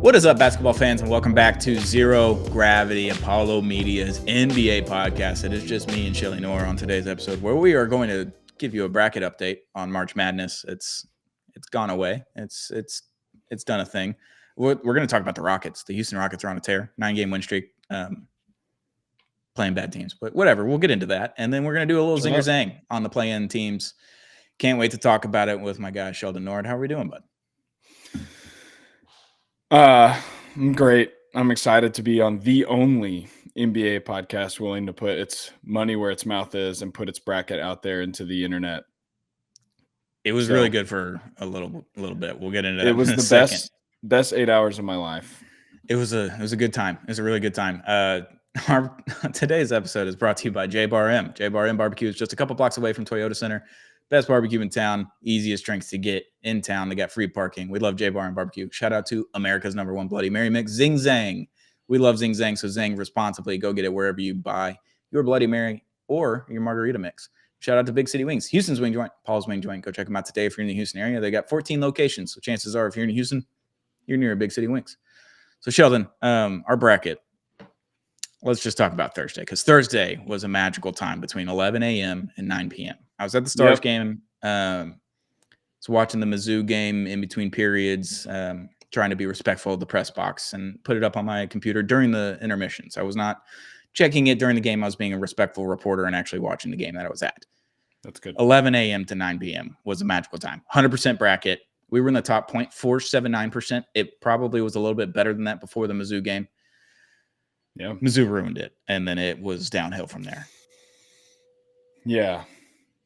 What is up, basketball fans, and welcome back to Zero Gravity, Apollo Media's NBA podcast. It is just me and Sheldon on today's episode, where we are going to give you a bracket update on March Madness. It's gone away. It's done a thing. We're going to talk about the Rockets. The Houston Rockets are on a tear, 9-game win streak, playing bad teams, but whatever. We'll get into that, and then we're going to do a little zinger zang on the play-in teams. Can't wait to talk about it with my guy Sheldon Nord. How are we doing, bud? I'm great. I'm excited to be on the only NBA podcast willing to put its money where its mouth is and put its bracket out there into the internet. It was really good for a little bit. We'll get into that. It was the best 8 hours of my life. It was a good time. It was a really good time. Today's episode is brought to you by J Bar M. J Bar M Barbecue is just a couple blocks away from Toyota Center. Best barbecue in town, easiest drinks to get in town. They got free parking. We love J Bar and Barbecue. Shout out to America's #1 Bloody Mary mix, Zing Zang. We love Zing Zang, so Zang responsibly. Go get it wherever you buy your Bloody Mary or your margarita mix. Shout out to Big City Wings, Houston's Wing Joint, Paul's Wing Joint. Go check them out today if you're in the Houston area. They got 14 locations, so chances are if you're in Houston, you're near a Big City Wings. So Sheldon, our bracket. Let's just talk about Thursday, because Thursday was a magical time between 11 a.m. and 9 p.m. I was at the Stars game. Was watching the Mizzou game in between periods, trying to be respectful of the press box and put it up on my computer during the intermissions. I was not checking it during the game. I was being a respectful reporter and actually watching the game that I was at. That's good. 11 a.m. to 9 p.m. was a magical time. 100% bracket. We were in the top 0.479%. It probably was a little bit better than that before the Mizzou game. Yeah. Mizzou ruined it, and then it was downhill from there. Yeah.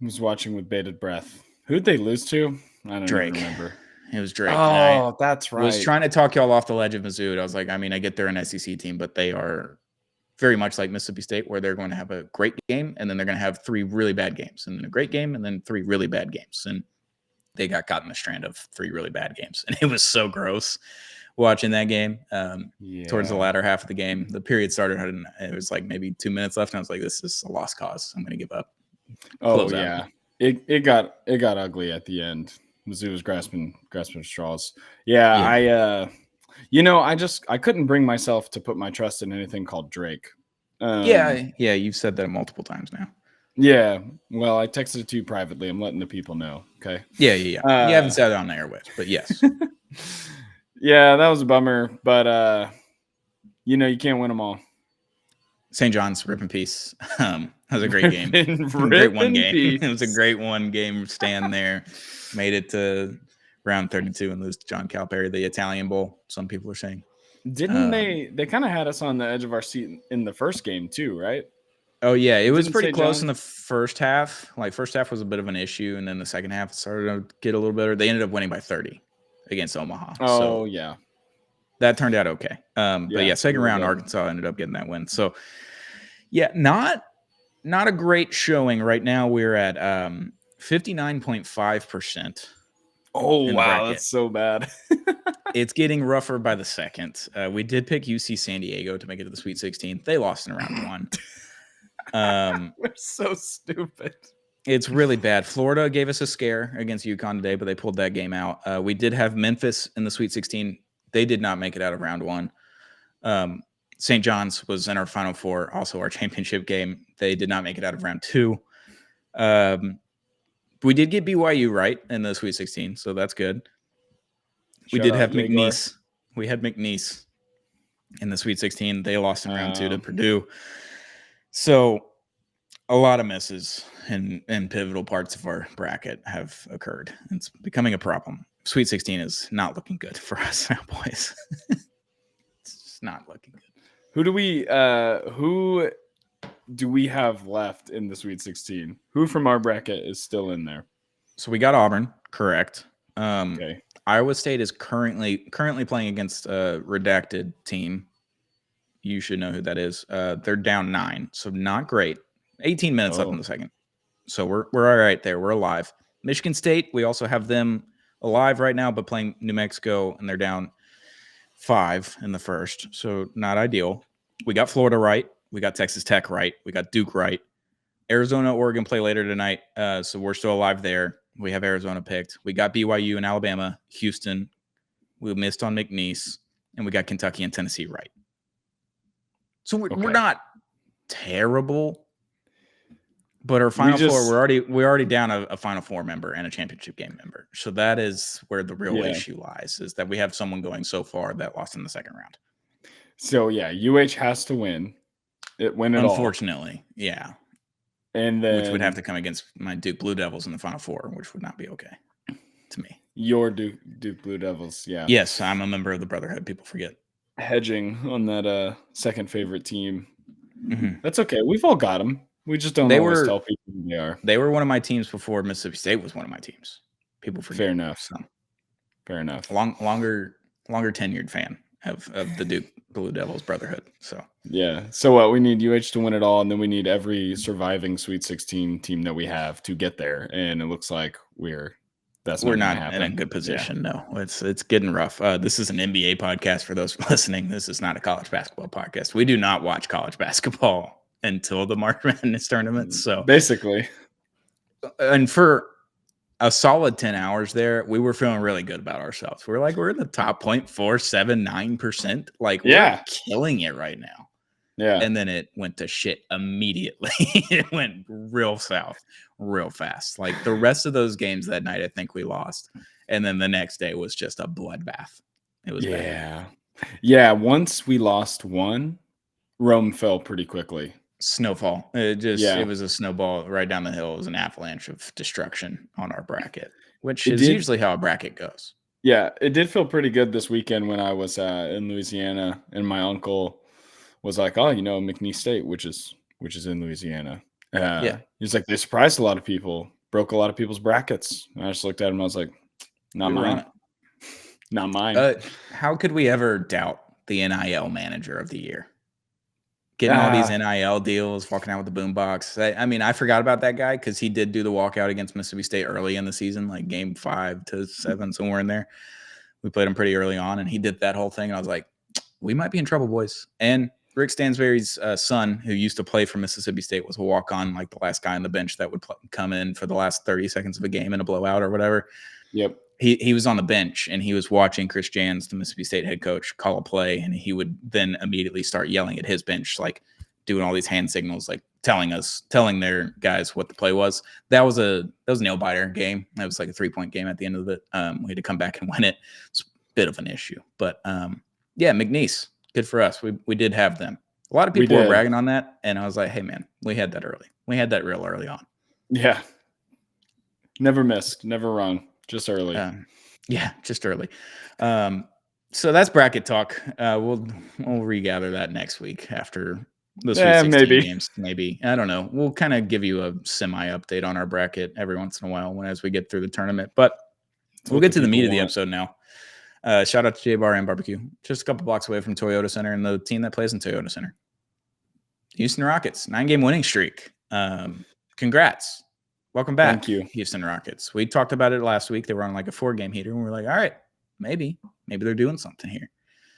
I was watching with bated breath. Who'd they lose to? I don't even remember. It was Drake. Oh, that's right. I was trying to talk y'all off the ledge of Mizzou. I was like, I mean, I get they're an SEC team, but they are very much like Mississippi State, where they're going to have a great game, and then they're going to have 3 really bad games, and then a great game, and then 3 really bad games. And they got caught in the strand of 3 really bad games. And it was so gross watching that game. Towards the latter half of the game, the period started, and it was like maybe 2 minutes left, and I was like, this is a lost cause. I'm going to give up. Oh, yeah. It got ugly at the end. Mizzou was grasping straws. Yeah. I couldn't bring myself to put my trust in anything called Drake. Yeah, you've said that multiple times now. Yeah, well, I texted it to you privately. I'm letting the people know. Okay. Yeah. You haven't said it on the airwaves, but yes. Yeah, that was a bummer, but you can't win them all. St. John's, rip in peace. That was a great game. Great one game. It was a great one game stand there. Made it to round 32 and lose to John Calipari, the Italian Bowl, some people are saying. Didn't they kind of had us on the edge of our seat in the first game too, right? Oh, yeah. It was pretty close in the first half. Like, first half was a bit of an issue, and then the second half started to get a little better. They ended up winning by 30 against Omaha. Oh, so yeah. That turned out okay. But yeah, second round, Arkansas ended up getting that win. So, yeah, not a great showing. Right now, we're at 59.5%. Oh, wow. That's so bad. It's getting rougher by the second. We did pick UC San Diego to make it to the Sweet 16. They lost in round 1. We're so stupid. It's really bad. Florida gave us a scare against UConn today, but they pulled that game out. We did have Memphis in the Sweet 16. They did not make it out of round 1. St. John's was in our Final Four, also our championship game. They did not make it out of round 2. We did get BYU right in the Sweet 16, so that's good. We did have McNeese. We had McNeese in the Sweet 16. They lost in round 2 to Purdue. So a lot of misses in pivotal parts of our bracket have occurred. It's becoming a problem. Sweet 16 is not looking good for us now, boys. It's just not looking good. Who do we have left in the Sweet 16? Who from our bracket is still in there? So we got Auburn, correct. Okay. Iowa State is currently playing against a redacted team. You should know who that is. They're down 9, so not great. 18 minutes left in the second. So we're all right there. We're alive. Michigan State, we also have them alive right now, but playing New Mexico, and they're down 5 in the first. So not ideal. We got Florida right. We got Texas Tech right. We got Duke right. Arizona, Oregon play later tonight, so we're still alive there. We have Arizona picked. We got BYU and Alabama, Houston. We missed on McNeese. and we got Kentucky and Tennessee right. So we're not terrible. But our Final Four, we're already down a Final Four member and a championship game member. So that is where the real issue lies, is that we have someone going so far that lost in the second round. So, UH has to win. Win it Unfortunately, yeah. And then, which would have to come against my Duke Blue Devils in the Final Four, which would not be okay to me. Your Duke Blue Devils, yeah. Yes, I'm a member of the Brotherhood. People forget. Hedging on that second favorite team. Mm-hmm. That's okay. We've all got them. We just don't always tell people who they are. They were one of my teams before Mississippi State was one of my teams. People forget. Fair enough. So. Fair enough. Longer tenured fan of the Duke Blue Devils Brotherhood. So yeah. So what? We need UH to win it all, and then we need every surviving Sweet 16 team that we have to get there. And it looks like we're not in a good position. Yeah. No, it's getting rough. This is an NBA podcast for those listening. This is not a college basketball podcast. We do not watch college basketball until the March Madness tournament. So basically, and for a solid 10 hours there, we were feeling really good about ourselves. We're in the top 0.479%. We're killing it right now. Yeah. And then it went to shit immediately. It went real south, real fast. The rest of those games that night, I think we lost. And then the next day was just a bloodbath. It was bad. Yeah. Once we lost one, Rome fell pretty quickly. Snowfall. It was a snowball right down the hill. It was an avalanche of destruction on our bracket, which is usually how a bracket goes. Yeah, it did feel pretty good this weekend when I was in Louisiana, and my uncle was like, "Oh, McNeese State, which is in Louisiana." He's like, "They surprised a lot of people, broke a lot of people's brackets." And I just looked at him, and I was like, "Not mine, not mine." How could we ever doubt the NIL manager of the year? Getting all these NIL deals, walking out with the boombox. I mean, I forgot about that guy because he did do the walkout against Mississippi State early in the season, game 5 to 7, somewhere in there. We played him pretty early on, and he did that whole thing. And I was like, we might be in trouble, boys. And Rick Stansberry's son, who used to play for Mississippi State, was a walk-on, the last guy on the bench that would come in for the last 30 seconds of a game in a blowout or whatever. Yep. He was on the bench, and he was watching Chris Jans, the Mississippi State head coach, call a play, and he would then immediately start yelling at his bench, doing all these hand signals, telling their guys what the play was. That was a nail biter game. That was a 3-point game at the end of it. We had to come back and win it. It's a bit of an issue, but McNeese, good for us. We did have them. A lot of people were bragging on that, and I was like, hey man, we had that early. We had that real early on. Yeah. Never missed, never wrong. Just early. Just early. So that's bracket talk. We'll regather that next week after those Sweet 16 games. Maybe. I don't know. We'll kind of give you a semi-update on our bracket every once in a while as we get through the tournament. But we'll get to the meat of the episode now. Shout out to J-Bar Barbecue. Just a couple blocks away from Toyota Center and the team that plays in Toyota Center. Houston Rockets, 9-game winning streak. Congrats. Welcome back. Thank you, Houston Rockets. We talked about it last week. They were on a 4-game heater, and we were like, all right, maybe they're doing something here.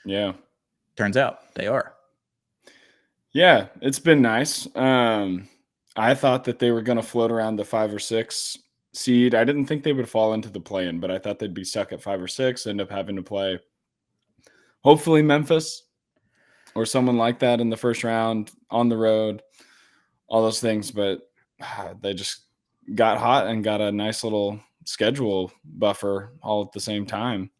Yeah. Turns out they are. Yeah, it's been nice. I thought that they were going to float around the 5 or 6 seed. I didn't think they would fall into the play-in, but I thought they'd be stuck at 5 or 6, end up having to play hopefully Memphis or someone like that in the first round on the road, all those things. But they just got hot and got a nice little schedule buffer all at the same time.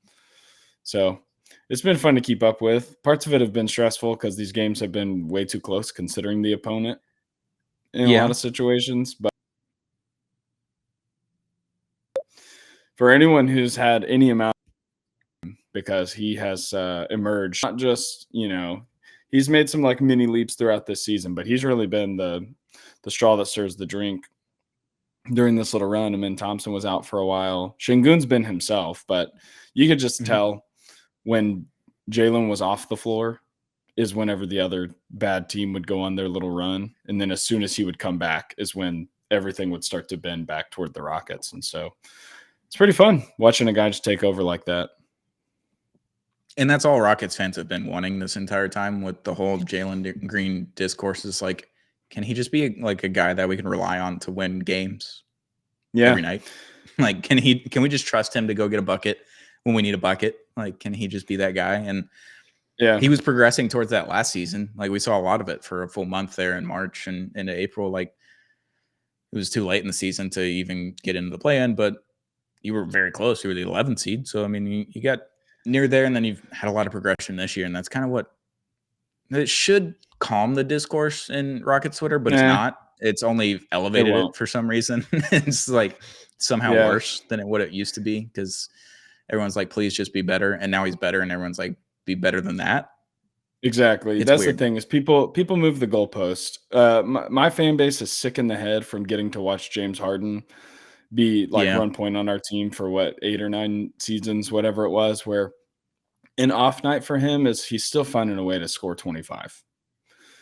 So it's been fun to keep up with. Parts of it have been stressful because these games have been way too close considering the opponent in a lot of situations. But for anyone who's had any amount, because he has emerged, not just, he's made some mini leaps throughout this season, but he's really been the straw that stirs the drink during this little run. And then Thompson was out for a while. Şengün's been himself, but you could just tell when Jalen was off the floor is whenever the other bad team would go on their little run. And then as soon as he would come back is when everything would start to bend back toward the Rockets. And so it's pretty fun watching a guy just take over like that. And that's all Rockets fans have been wanting this entire time with the whole Jalen Green discourse is can he just be a guy that we can rely on to win games every night? Can we just trust him to go get a bucket when we need a bucket? Can he just be that guy? And Yeah. He was progressing towards that last season. Like, we saw a lot of it for a full month there in March and into April. Like, it was too late in the season to even get into the play-in, but you were very close. You were the 11th seed. So, I mean, you got near there, and then you've had a lot of progression this year, and that's kind of what it should calm the discourse in Rockets Twitter, but it's not. It's only elevated it for some reason. It's like somehow worse than what it used to be, because everyone's like, please just be better. And now he's better, and everyone's like, be better than that. Exactly. That's weird. The thing is people move the goalpost. My fan base is sick in the head from getting to watch James Harden be like run point on our team for what, 8 or 9 seasons, whatever it was, where an off night for him is he's still finding a way to score 25.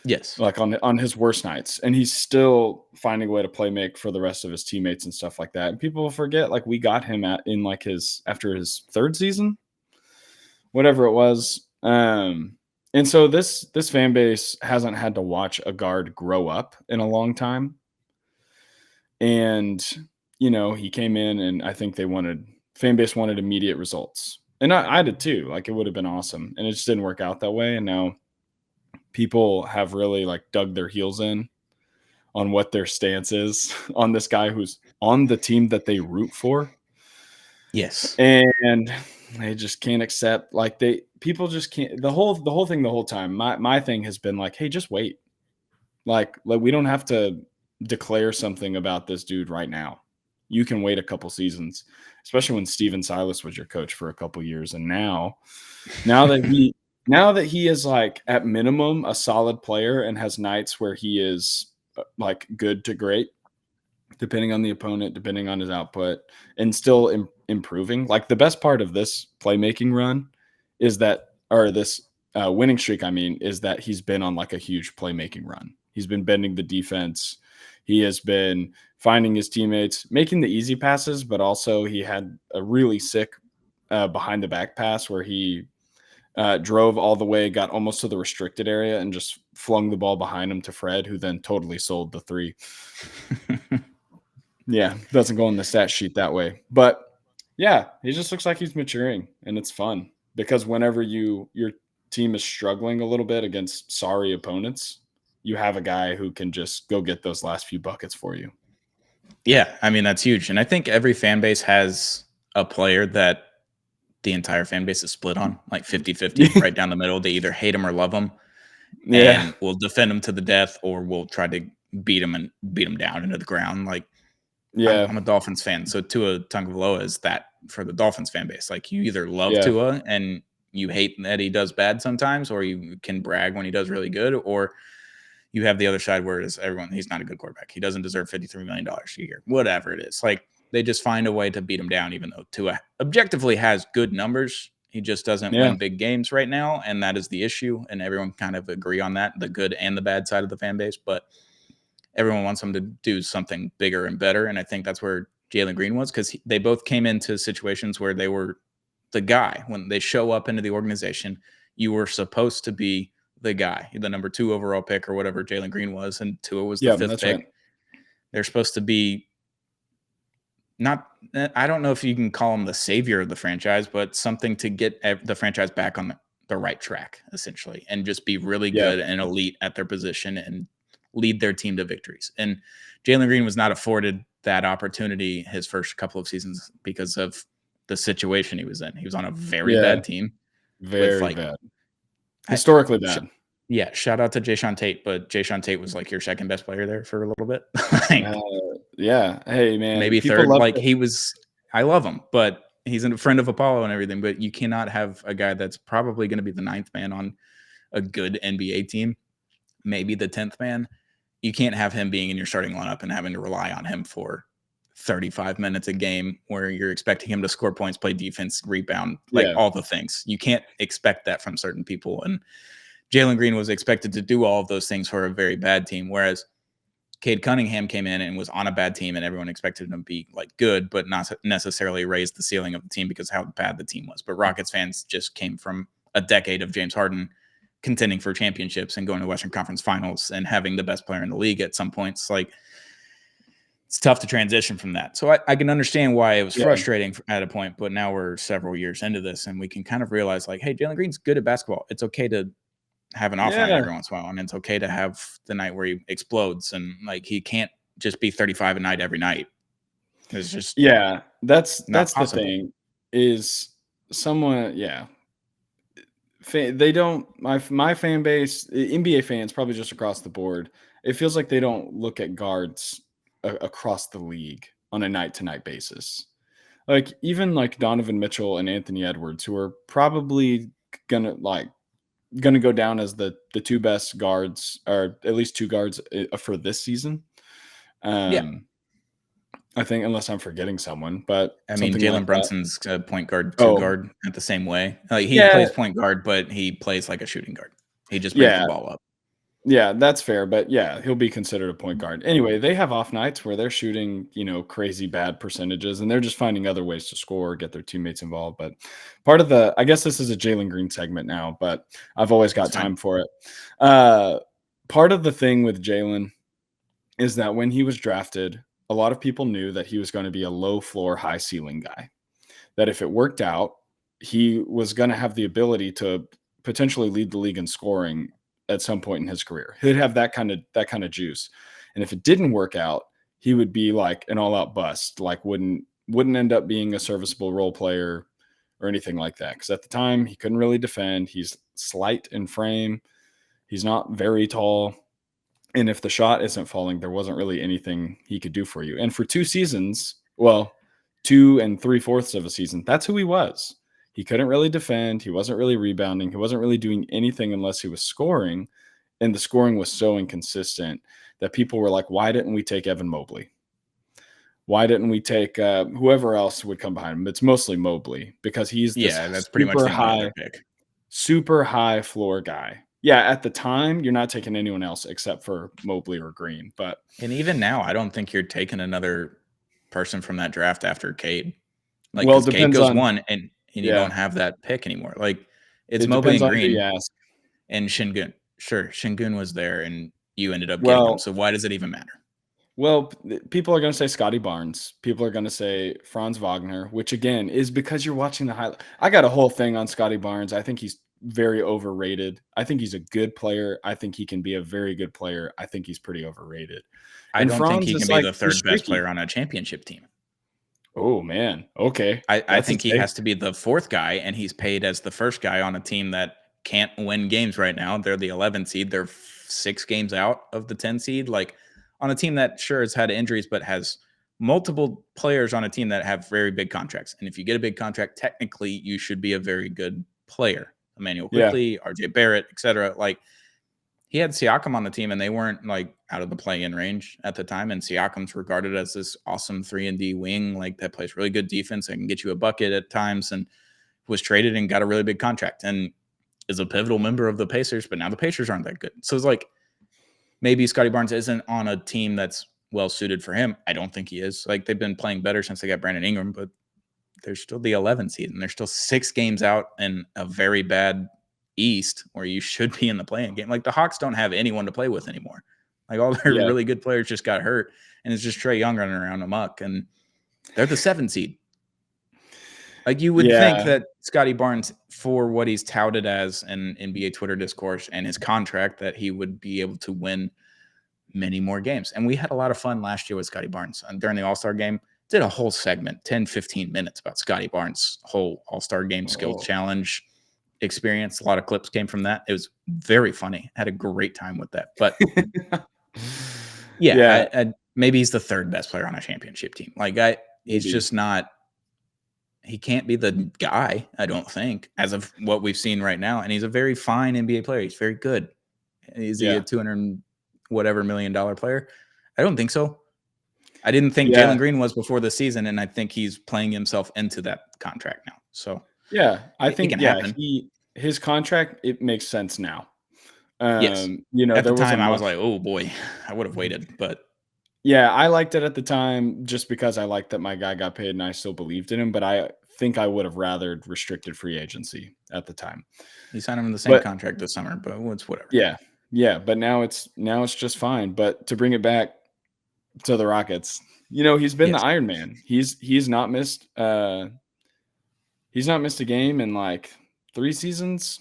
Yes. Like on his worst nights. And he's still finding a way to play make for the rest of his teammates and stuff like that. And people forget, like, we got him in like after his 3rd season, whatever it was. And so this fan base hasn't had to watch a guard grow up in a long time. And, you know, he came in, and I think fan base wanted immediate results. And I did too. Like, it would have been awesome. And it just didn't work out that way. And now people have really like dug their heels in on what their stance is on this guy who's on the team that they root for. Yes. And they just can't accept, like, people just can't, the whole thing, the whole time. My thing has been like, hey, just wait. Like we don't have to declare something about this dude right now. You can wait a couple seasons, especially when Steven Silas was your coach for a couple years. And now that he is like at minimum a solid player and has nights where he is like good to great, depending on the opponent, depending on his output, and still improving. Like, the best part of this playmaking run is that, or this winning streak, I mean, is that he's been on like a huge playmaking run. He's been bending the defense. He has been finding his teammates, making the easy passes, but also he had a really sick behind the back pass where he drove all the way, got almost to the restricted area, and just flung the ball behind him to Fred, who then totally sold the 3. Yeah, doesn't go on the stat sheet that way. But yeah, he just looks like he's maturing, and it's fun because whenever your team is struggling a little bit against sorry opponents, you have a guy who can just go get those last few buckets for you. Yeah, I mean, that's huge. And I think every fan base has a player that the entire fan base is split on, like 50-50, right down the middle. They either hate him or love him. Yeah. And will defend him to the death, or will try to beat him down into the ground. Like, yeah, I'm a Dolphins fan, so Tua Tagovailoa is that for the Dolphins fan base. Like, you either love Tua and you hate that he does bad sometimes, or you can brag when he does really good, or you have the other side where it's everyone, he's not a good quarterback. He doesn't deserve $53 million a year, whatever it is. Like, they just find a way to beat him down, even though Tua objectively has good numbers. He just doesn't win big games right now, and that is the issue. And everyone kind of agree on that, the good and the bad side of the fan base. But everyone wants him to do something bigger and better, and I think that's where Jalen Green was, because they both came into situations where they were the guy. When they show up into the organization, you were supposed to be the guy, the number 2 overall pick or whatever Jalen Green was, and Tua was the 5th pick. Right. They're supposed to be I don't know if you can call him the savior of the franchise, but something to get the franchise back on the right track, essentially, and just be really good and elite at their position and lead their team to victories. And Jalen Green was not afforded that opportunity his first couple of seasons because of the situation he was in. He was on a very bad team. Very bad. Historically bad. Yeah, shout out to Jayshawn Tate, but Jayshawn Tate was like your second best player there for a little bit. Yeah. Hey, man. Maybe third. Like, I love him, but he's a friend of Apollo and everything. But you cannot have a guy that's probably going to be the 9th man on a good NBA team, maybe the 10th man. You can't have him being in your starting lineup and having to rely on him for 35 minutes a game where you're expecting him to score points, play defense, rebound, all the things. You can't expect that from certain people. And Jalen Green was expected to do all of those things for a very bad team, whereas Cade Cunningham came in and was on a bad team, and everyone expected him to be like good, but not necessarily raise the ceiling of the team because of how bad the team was. But Rockets fans just came from a decade of James Harden contending for championships and going to Western Conference Finals and having the best player in the league at some points. Like, it's tough to transition from that. So I can understand why it was Yeah. frustrating at a point, but now we're several years into this and we can kind of realize like, hey, Jalen Green's good at basketball. It's okay to have an off night Yeah. every once in a while, and it's okay to have the night where he explodes, and like he can't just be 35 a night every night. It's just Yeah. That's not the possible. thing is someone, they don't my fan base, NBA fans probably just across the board. It feels like they don't look at guards across the league on a night to night basis. Like even like Donovan Mitchell and Anthony Edwards, who are probably gonna go down as the two best guards, or at least two guards for this season. Yeah. I think, unless I'm forgetting someone, but I mean, something like Jalen that. Brunson's a point guard, two Oh, guard at the same way. Like he yeah, plays point guard, but he plays like a shooting guard. He just brings the yeah, ball up. yeah, that's fair. But yeah, he'll be considered a point guard. Anyway, they have off nights where they're shooting, crazy bad percentages, and they're just finding other ways to score, get their teammates involved. But I guess this is a Jalen Green segment now, but I've always got That's fine. time for it. Part of the thing with Jalen is that when he was drafted, a lot of people knew that he was going to be a low floor, high ceiling guy. That if it worked out, he was going to have the ability to potentially lead the league in scoring at some point in his career. He'd have that kind of juice. And if it didn't work out, he would be like an all out bust, like wouldn't end up being a serviceable role player or anything like that. Because at the time, he couldn't really defend. He's slight in frame. He's not very tall. And if the shot isn't falling, there wasn't really anything he could do for you. And for 2 seasons, well, 2 3/4 of a season, that's who he was. He couldn't really defend. He wasn't really rebounding. He wasn't really doing anything unless he was scoring. And the scoring was so inconsistent that people were like, why didn't we take Evan Mobley? Why didn't we take whoever else would come behind him? It's mostly Mobley because he's this That's pretty much the only other pick. super high floor guy. Yeah, at the time, you're not taking anyone else except for Mobley or Green. But And even now, I don't think you're taking another person from that draft after Cade. Like, well, it because Cade depends goes on one, and you don't have that pick anymore. Like, it's it Mobley depends and on who you Green ask. and Shingun. Sure, Shingun was there, and you ended up getting him. Well, So why does it even matter? people are going to say Scotty Barnes. People are going to say Franz Wagner, which again is because you're watching the highlight. I got a whole thing on Scotty Barnes. I think he's very overrated. I think he's a good player. I think he can be a very good player. I think he's pretty overrated. I And don't think Franz he is can be like, the he's third best streaky. player on a championship team. Oh man. Okay. I That's a think he take. has to be the fourth guy, and he's paid as the first guy on a team that can't win games right now. They're the 11 seed. They're 6 games out of the 10 seed. Like on a team that sure has had injuries, but has multiple players on a team that have very big contracts. And if you get a big contract, technically you should be a very good player. Emmanuel Yeah. Quickly, RJ Barrett, etc. Like he had Siakam on the team, and they weren't like out of the play-in range at the time. And Siakam's regarded as this awesome 3-and-D wing, like that plays really good defense and can get you a bucket at times, and was traded and got a really big contract and is a pivotal member of the Pacers. But now the Pacers aren't that good. So it's like maybe Scotty Barnes isn't on a team that's well suited for him. I don't think he is. Like they've been playing better since they got Brandon Ingram, but they're still the 11 seed, and they're still 6 games out in a very bad East where you should be in the play-in game. Like the Hawks don't have anyone to play with anymore. Like all their Yeah. really good players just got hurt, and it's just Trae Young running around amok, and they're the 7 seed. Like you would think that Scotty Barnes, for what he's touted as in NBA Twitter discourse and his contract, that he would be able to win many more games. And we had a lot of fun last year with Scotty Barnes during the All-Star game. Did a whole segment, 10, 15 minutes about Scotty Barnes' whole All-Star game skills challenge experience. A lot of clips came from that. It was very funny. Had a great time with that. But maybe he's the third best player on a championship team. Like he's just not. He can't be the guy, I don't think, as of what we've seen right now. And he's a very fine NBA player. He's very good. Is he a $200 whatever $million player? I don't think so. I didn't think Jalen Green was before the season, and I think he's playing himself into that contract now. So I think happen. his contract, it makes sense now. Yes. At the time, I was like, oh boy, I would have waited. But yeah, I liked it at the time just because I liked that my guy got paid and I still believed in him. But I think I would have rathered restricted free agency at the time. He signed him in the same contract this summer, but it's whatever. Yeah. But now it's just fine. But to bring it back to the Rockets, He's been Yes. the Iron Man. He's not missed a game in like 3 seasons.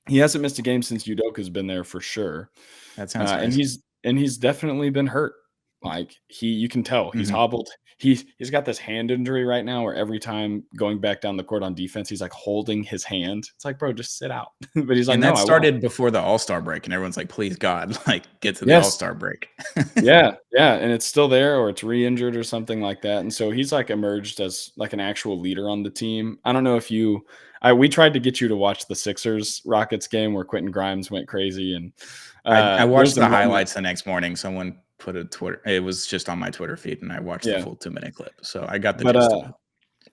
He hasn't missed a game since Udoka's been there for sure. That sounds And nice. he's definitely been hurt. Like you can tell he's hobbled. He's got this hand injury right now where every time going back down the court on defense, he's like holding his hand. It's like, bro, just sit out. But he's like, And no, that I won't. started before the All-Star break, and everyone's like, please God, like get to the Yes. All-Star break. Yeah. And it's still there, or it's re-injured or something like that. And so he's like emerged as like an actual leader on the team. I don't know if we tried to get you to watch the Sixers Rockets game where Quentin Grimes went crazy, and I watched there's a the moment- highlights the next morning. Someone put a Twitter. It was just on my Twitter feed, and I watched the full 2-minute clip. So I got the gist of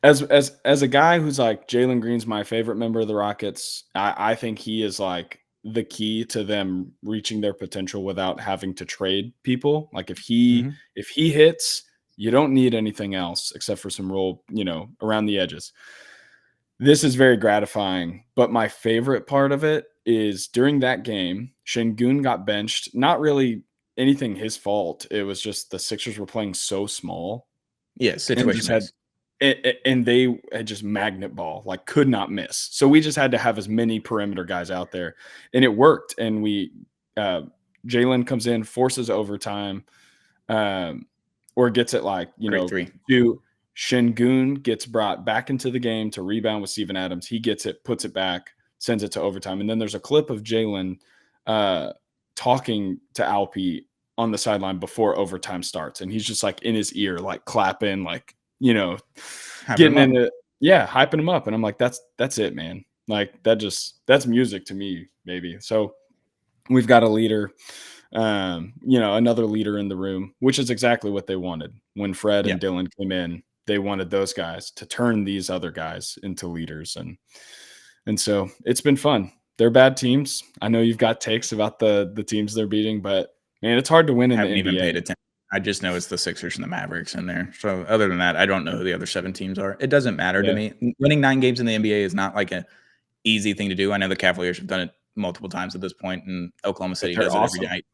it. As a guy who's like Jalen Green's my favorite member of the Rockets, I think he is like the key to them reaching their potential without having to trade people. Like if he hits, you don't need anything else except for some roll, around the edges. This is very gratifying, but my favorite part of it is during that game, Şengün got benched. Not really anything his fault. It was just the Sixers were playing so small. Yeah, situation. And they had just magnet ball, like could not miss. So we just had to have as many perimeter guys out there, and it worked. And Jalen comes in, forces overtime, or gets it like, to Şengün gets brought back into the game to rebound with Steven Adams. He gets it, puts it back, sends it to overtime. And then there's a clip of Jalen talking to Alpi on the sideline before overtime starts. And he's just like in his ear, like clapping, like, getting into, hyping him up. And I'm like, that's it, man. Like that's music to me, baby. So we've got a leader, another leader in the room, which is exactly what they wanted. When Fred and Dylan came in, they wanted those guys to turn these other guys into leaders. And so it's been fun. They're bad teams. I know you've got takes about the teams they're beating, but man, it's hard to win in the NBA. Even paid attention. I just know it's the Sixers and the Mavericks in there. So other than that, I don't know who the other 7 teams are. It doesn't matter to me. Winning 9 games in the NBA is not like an easy thing to do. I know the Cavaliers have done it multiple times at this point, and Oklahoma City does it every night.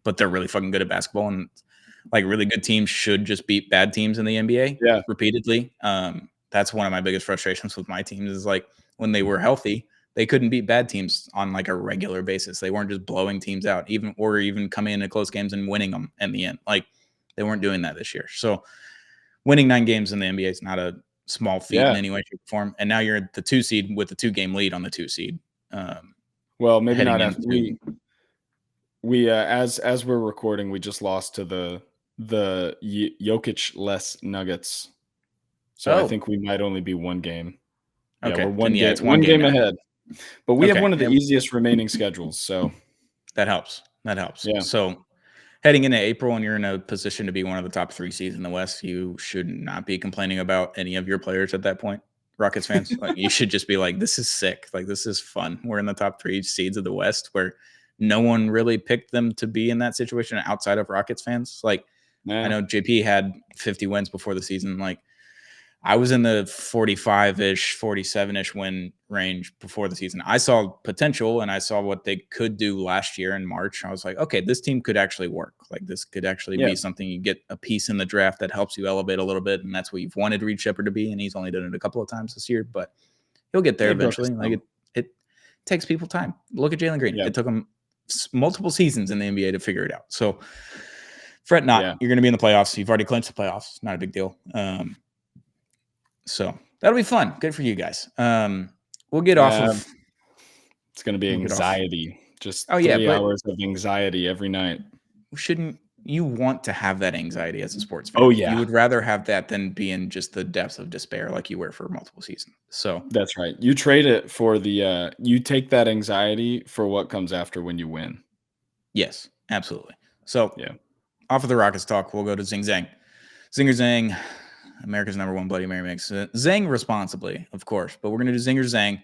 But they're really fucking good at basketball, and like really good teams should just beat bad teams in the NBA repeatedly. That's one of my biggest frustrations with my teams is like when they were healthy, they couldn't beat bad teams on like a regular basis. They weren't just blowing teams out, even coming into close games and winning them in the end. Like they weren't doing that this year. So winning 9 games in the NBA is not a small feat in any way, shape, or form. And now you're at the 2 seed with the 2-game lead on the 2 seed. Well, maybe not after we as we're recording, we just lost to the Jokic-less Nuggets. So I think we might only be 1 game. Okay. We're one game ahead. But we have one of the easiest remaining schedules, so that helps. Yeah. So heading into April and you're in a position to be one of the top 3 seeds in the West, you should not be complaining about any of your players at that point. Rockets fans, like you should just be like, this is sick. Like this is fun. We're in the top 3 seeds of the West where no one really picked them to be in that situation outside of Rockets fans. Like I know JP had 50 wins before the season. Like I was in the 45-ish, 47-ish win range before the season. I saw potential and I saw what they could do last year in March. I was like, okay, this team could actually work. Like this could actually be something. You get a piece in the draft that helps you elevate a little bit. And that's what you've wanted Reed Shepherd to be. And he's only done it a couple of times this year, but he'll get there eventually. Like it takes people time. Look at Jalen Green. It took him multiple seasons in the NBA to figure it out. So fret not. You're going to be in the playoffs. You've already clinched the playoffs. Not a big deal. So that'll be fun. Good for you guys. We'll get off of. It's going to be anxiety. Just 3 hours of anxiety every night. Shouldn't you want to have that anxiety as a sports fan? You would rather have that than be in just the depths of despair like you were for multiple seasons. So that's right. You trade it for you take that anxiety for what comes after when you win. Yes, absolutely. So off of the Rockets talk, we'll go to Zing. Zinger Zang. America's #1 Bloody Mary mix. Zang responsibly, of course, but we're going to do Zinger Zang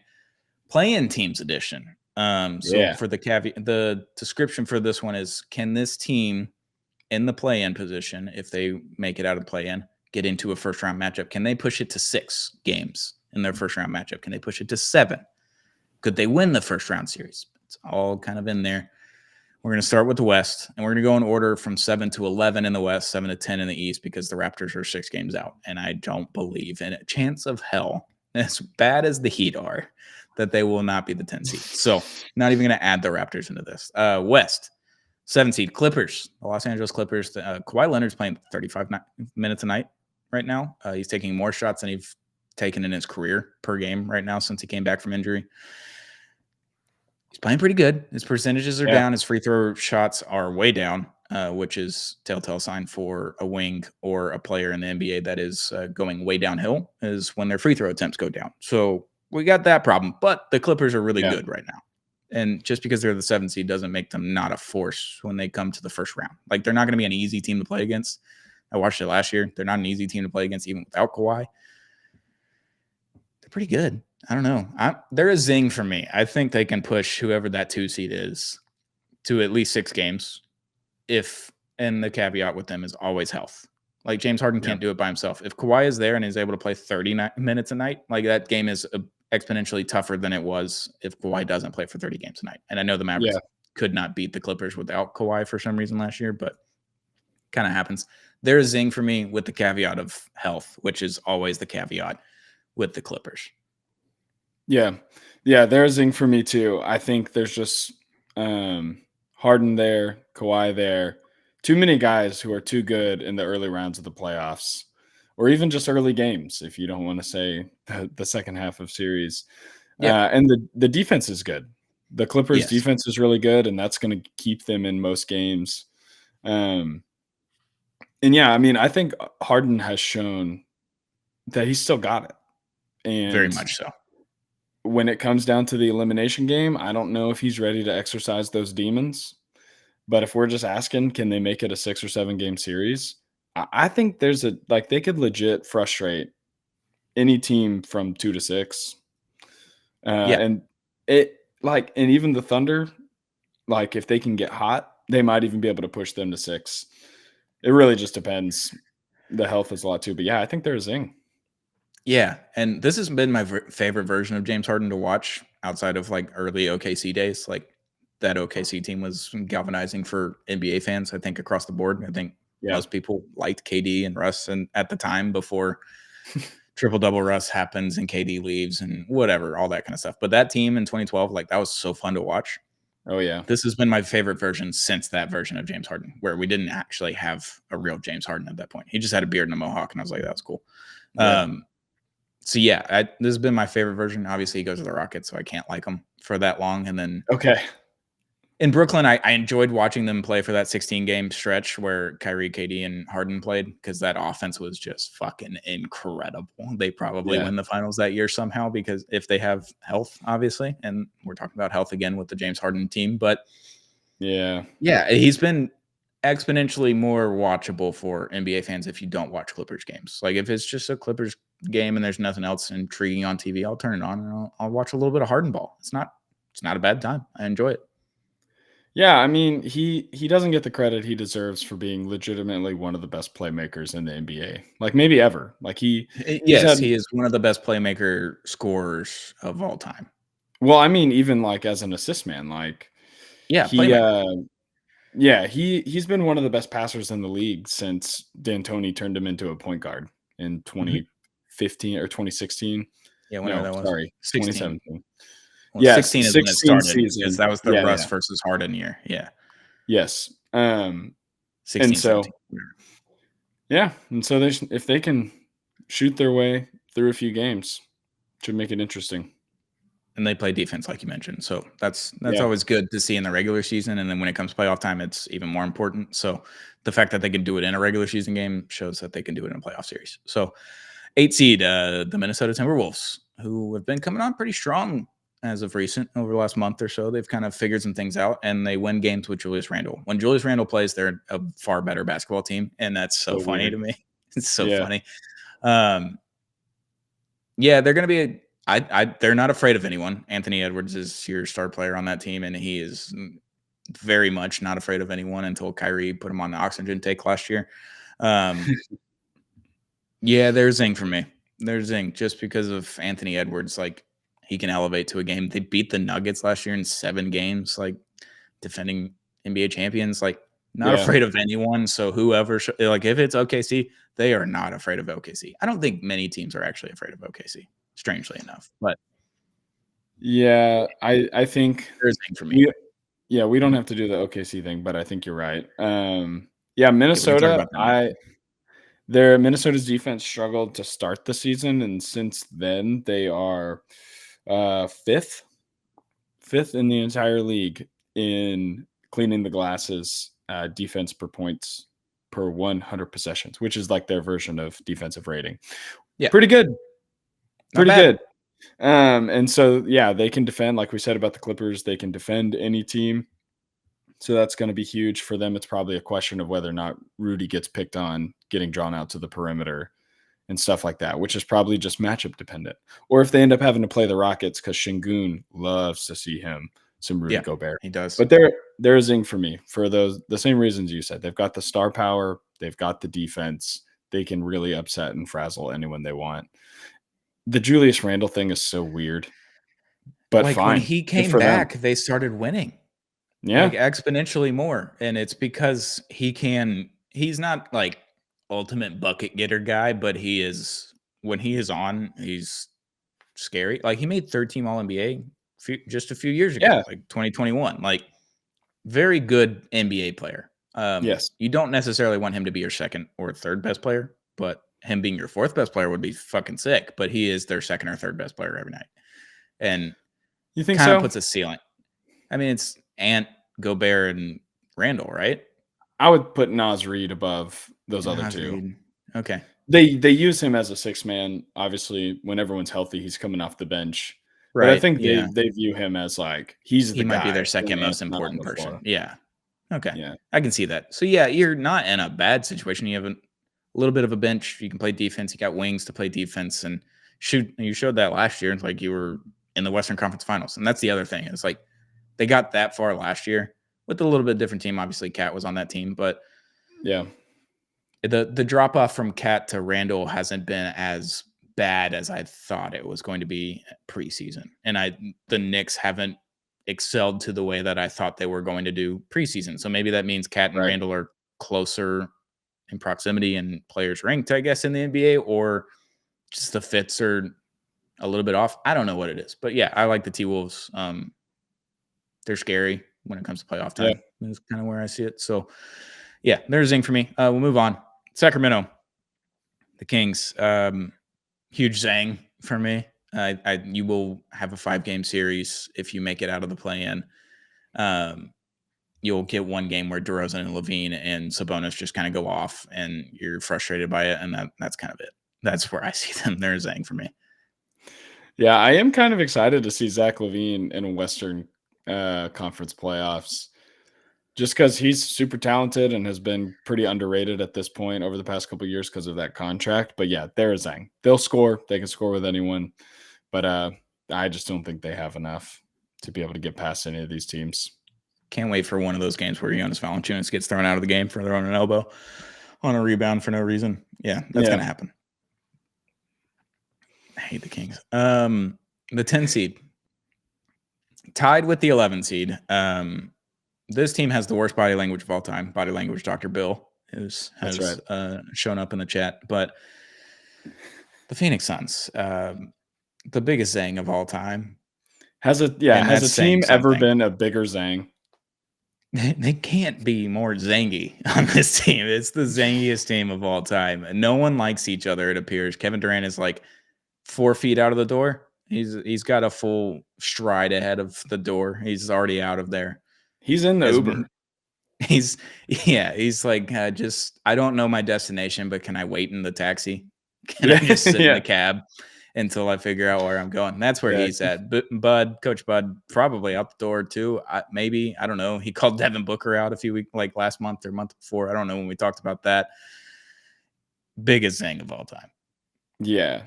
play-in teams edition. So for the description for this one is, can this team in the play-in position, if they make it out of the play-in, get into a first-round matchup? Can they push it to 6 games in their first-round matchup? Can they push it to 7? Could they win the first-round series? It's all kind of in there. We're going to start with the West, and we're going to go in order from 7 to 11 in the West, 7 to 10 in the East, because the Raptors are 6 games out. And I don't believe in a chance of hell, as bad as the Heat are, that they will not be the 10 seed. So not even going to add the Raptors into this. West, 7 seed, Clippers, the Los Angeles Clippers. Kawhi Leonard's playing 35 minutes a night right now. He's taking more shots than he's taken in his career per game right now since he came back from injury. He's playing pretty good. His percentages are down. His free throw shots are way down, which is telltale sign for a wing or a player in the NBA that is going way downhill, is when their free throw attempts go down. So we got that problem. But the Clippers are really good right now. And just because they're the 7th seed doesn't make them not a force when they come to the first round. Like, they're not going to be an easy team to play against. I watched it last year. They're not an easy team to play against even without Kawhi. They're pretty good. I don't know. They're a Zing for me. I think they can push whoever that 2 seed is to at least 6 games. And the caveat with them is always health. Like, James Harden can't do it by himself. If Kawhi is there and is able to play 30 minutes a night, like, that game is exponentially tougher than it was if Kawhi doesn't play for 30 games a night. And I know the Mavericks could not beat the Clippers without Kawhi for some reason last year, but kind of happens. They're a Zing for me with the caveat of health, which is always the caveat with the Clippers. Yeah, they're a Zing for me too. I think there's just Harden there, Kawhi there. Too many guys who are too good in the early rounds of the playoffs, or even just early games, if you don't want to say the second half of series. And the defense is good. The Clippers defense is really good, and that's going to keep them in most games. And I mean, I think Harden has shown that he's still got it. And very much so. When it comes down to the elimination game, I don't know if he's ready to exercise those demons. But if we're just asking, can they make it a 6 or 7 game series? I think there's they could legit frustrate any team from 2 to 6. And even the Thunder, like, if they can get hot, they might even be able to push them to 6. It really just depends. The health is a lot too, but I think they're a Zing. Yeah, and this has been my favorite version of James Harden to watch outside of, like, early OKC days. Like, that OKC team was galvanizing for NBA fans, I think, across the board. I think most people liked KD and Russ, and at the time before triple-double Russ happens and KD leaves and whatever, all that kind of stuff. But that team in 2012, like, that was so fun to watch. Oh, yeah. This has been my favorite version since that version of James Harden, where we didn't actually have a real James Harden at that point. He just had a beard and a mohawk, and I was like, that was cool. So this has been my favorite version. Obviously, he goes to the Rockets, so I can't like him for that long. And then in Brooklyn, I enjoyed watching them play for that 16-game stretch where Kyrie, KD, and Harden played, because that offense was just fucking incredible. They probably win the finals that year somehow, because if they have health, obviously, and we're talking about health again with the James Harden team. But he's been exponentially more watchable for NBA fans if you don't watch Clippers games. Like, if it's just a Clippers game and there's nothing else intriguing on TV, I'll turn it on and I'll watch a little bit of Harden ball. It's not a bad time. I enjoy it. Yeah, I mean, he doesn't get the credit he deserves for being legitimately one of the best playmakers in the NBA, like, maybe ever. Like, he is one of the best playmaker scorers of all time. Well, I mean, even like as an assist man, like, he's been one of the best passers in the league since D'Antoni turned him into a point guard in 2015 or 2016. Yeah, whenever that was. Sorry, 16. 2017. Well, 16 is when it started, because that was the Russ versus Harden year. Yeah. Yes. 16, and so, 17. And so if they can shoot their way through a few games, should make it interesting. And they play defense, like you mentioned. So that's always good to see in the regular season. And then when it comes playoff time, it's even more important. So the fact that they can do it in a regular season game shows that they can do it in a playoff series. So 8 seed, the Minnesota Timberwolves, who have been coming on pretty strong as of recent, over the last month or so. They've kind of figured some things out, and they win games with Julius Randle. When Julius Randle plays, they're a far better basketball team, and that's so funny to me. It's so funny. They're going to be they're not afraid of anyone. Anthony Edwards is your star player on that team, and he is very much not afraid of anyone until Kyrie put him on the oxygen tank last year. They're Zing for me. They're Zing just because of Anthony Edwards. Like, he can elevate to a game. They beat the Nuggets last year in 7 games, like, defending NBA champions. Like, not afraid of anyone. So whoever, like, if it's OKC, they are not afraid of OKC. I don't think many teams are actually afraid of OKC, strangely enough. But yeah, I think there's a thing for me. We don't have to do the OKC thing, but I think you're right. Yeah, We can talk Minnesota. about that. Minnesota's defense struggled to start the season, and since then they are fifth in the entire league in cleaning the glasses defense per points per 100 possessions, which is like their version of defensive rating. Yeah, pretty good. Pretty good. Bad. And so, yeah, they can defend, like we said about the Clippers, they can defend any team. So that's going to be huge for them. It's probably a question of whether or not Rudy gets picked on getting drawn out to the perimeter and stuff like that, which is probably just matchup dependent. Or if they end up having to play the Rockets, because Şengün loves to see him some Rudy Gobert. He does. But they're a Zing for me for the same reasons you said. They've got the star power. They've got the defense. They can really upset and frazzle anyone they want. The Julius Randle thing is so weird. But like, fine. when he came back, they started winning. Yeah. Like, exponentially more. And it's because he's not like ultimate bucket getter guy, but when he is on, he's scary. Like, he made third team All NBA just a few years ago, like 2021. Like, very good NBA player. Yes. You don't necessarily want him to be your second or third best player, but him being your fourth best player would be fucking sick. But he is their second or third best player every night. And you think kind of so? puts a ceiling. I mean, it's Ant, Gobert, and Randall, right? I would put Naz Reid above those other two. Reed. Okay. They use him as a six man. Obviously, when everyone's healthy, he's coming off the bench. Right. But I think they view him as like he might be their second most important person. Yeah. Okay. Yeah. I can see that. So yeah, you're not in a bad situation. You have a little bit of a bench. You can play defense. You got wings to play defense and shoot. You showed that last year. It's like you were in the Western Conference Finals. And that's the other thing. It's like they got that far last year with a little bit different team. Obviously, Cat was on that team, but yeah. The drop off from Cat to Randall hasn't been as bad as I thought it was going to be preseason. And the Knicks haven't excelled to the way that I thought they were going to do preseason. So maybe that means Cat and Randall are closer in proximity and players ranked, I guess, in the NBA, or just the fits are a little bit off. I don't know what it is, but yeah, I like the T-Wolves. They're scary when it comes to playoff time. Yeah. That's kind of where I see it. So yeah, there's Zing for me. We'll move on. Sacramento, the Kings, huge Zang for me. You will have a 5-game series if you make it out of the play-in. You'll get one game where DeRozan and Levine and Sabonis just kind of go off, and you're frustrated by it, and that's kind of it. That's where I see them. They're Zang for me. Yeah, I am kind of excited to see Zach LaVine in a Western Conference playoffs. Just because he's super talented and has been pretty underrated at this point over the past couple of years because of that contract. But yeah, they're Zang. They'll score. They can score with anyone. But I just don't think they have enough to be able to get past any of these teams. Can't wait for one of those games where Jonas Valanciunas gets thrown out of the game for throwing an elbow on a rebound for no reason. Yeah, that's going to happen. I hate the Kings. The 10 seed. Tied with the 11 seed. This team has the worst body language of all time. Body language, Dr. Bill has shown up in the chat. But the Phoenix Suns, the biggest Zang of all time. Has a team ever been a bigger Zang? They can't be more Zangy on this team. It's the Zangiest team of all time. No one likes each other, it appears. Kevin Durant is like 4 feet out of the door. He's got a full stride ahead of the door. He's already out of there. He's in the Uber. He's like, I don't know my destination, but can I wait in the taxi? Can I just sit in the cab until I figure out where I'm going? That's where he's at. But Coach Bud, probably out the door too. Maybe, I don't know. He called Devin Booker out a few weeks, like last month or month before. I don't know when we talked about that. Biggest Zang of all time. Yeah.